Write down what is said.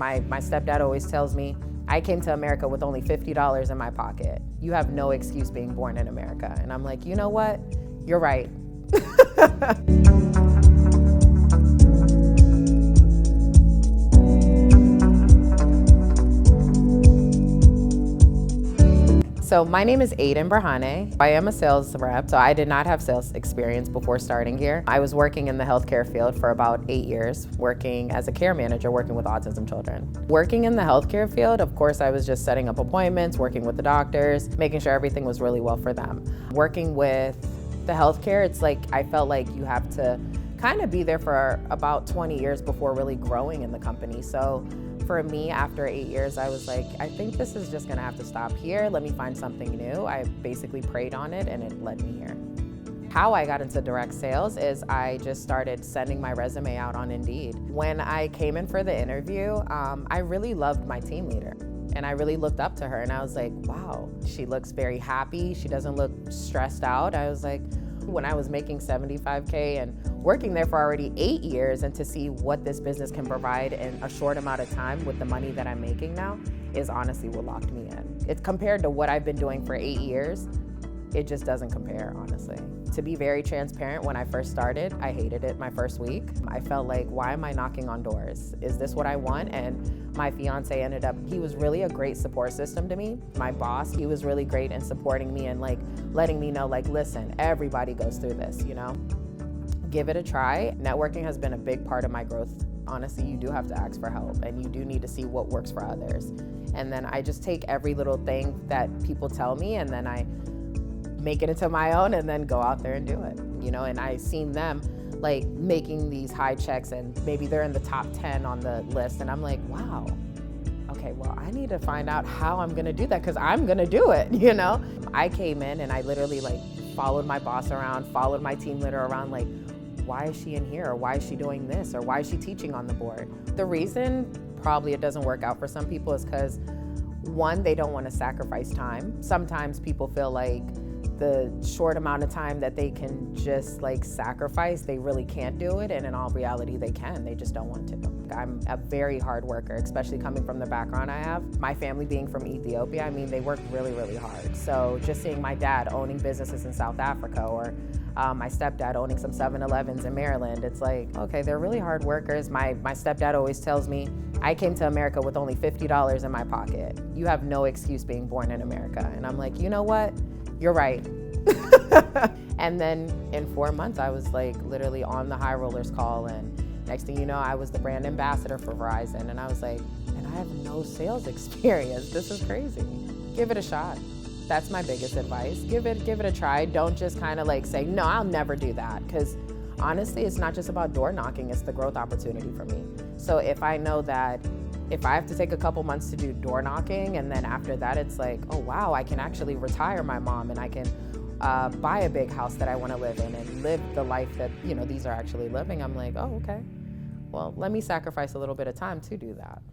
My stepdad always tells me, I came to America with only $50 in my pocket. You have no excuse being born in America. And I'm like, you know what? You're right. So my name is Aden Brahan. I am a sales rep, so I did not have sales experience before starting here. I was working in the healthcare field for about 8 years, working as a care manager, working with autism children. Working in the healthcare field, of course, I was just setting up appointments, working with the doctors, making sure everything was really well for them. Working with the healthcare, it's like I felt like you have to kind of be there for about 20 years before really growing in the company. So for me, after 8 years, I was like, I think this is just gonna have to stop here. Let me find something new. I basically prayed on it and it led me here. How I got into direct sales is I just started sending my resume out on Indeed. When I came in for the interview, I really loved my team leader. And I really looked up to her and I was like, wow, she looks very happy. She doesn't look stressed out. I was like, when I was making $75K and working there for already 8 years, and to see what this business can provide in a short amount of time with the money that I'm making now is honestly what locked me in. It's compared to what I've been doing for 8 years, it just doesn't compare, honestly. To be very transparent, when I first started, I hated it my first week. I felt like, why am I knocking on doors? Is this what I want? And my fiance ended up, he was really a great support system to me. My boss, he was really great in supporting me and like letting me know, like, listen, everybody goes through this, you know? Give it a try. Networking has been a big part of my growth. Honestly, you do have to ask for help and you do need to see what works for others. And then I just take every little thing that people tell me and then I make it into my own and then go out there and do it, you know? And I've seen them like making these high checks and maybe they're in the top 10 on the list and I'm like, wow, okay, well, I need to find out how I'm gonna do that because I'm gonna do it, you know? I came in and I literally like followed my boss around, followed my team leader around, like, why is she in here? Or why is she doing this? Or why is she teaching on the board? The reason probably it doesn't work out for some people is because, one, they don't want to sacrifice time. Sometimes people feel like the short amount of time that they can just like sacrifice, they really can't do it. And in all reality, they can, they just don't want to. I'm a very hard worker, especially coming from the background I have. My family being from Ethiopia, I mean, they work really, really hard. So just seeing my dad owning businesses in South Africa or my stepdad owning some 7-Elevens in Maryland, it's like, okay, they're really hard workers. My stepdad always tells me, I came to America with only $50 in my pocket. You have no excuse being born in America. And I'm like, you know what? You're right. And then in 4 months, I was like literally on the high rollers call. And next thing you know, I was the brand ambassador for Verizon. And I was like, and I have no sales experience. This is crazy. Give it a shot. That's my biggest advice. Give it a try. Don't just kind of like say, no, I'll never do that. Because honestly, it's not just about door knocking, it's the growth opportunity for me. So if I know that if I have to take a couple months to do door knocking and then after that it's like, oh wow, I can actually retire my mom and I can buy a big house that I want to live in and live the life that, you know, these are actually living, I'm like, oh, okay. Well, let me sacrifice a little bit of time to do that.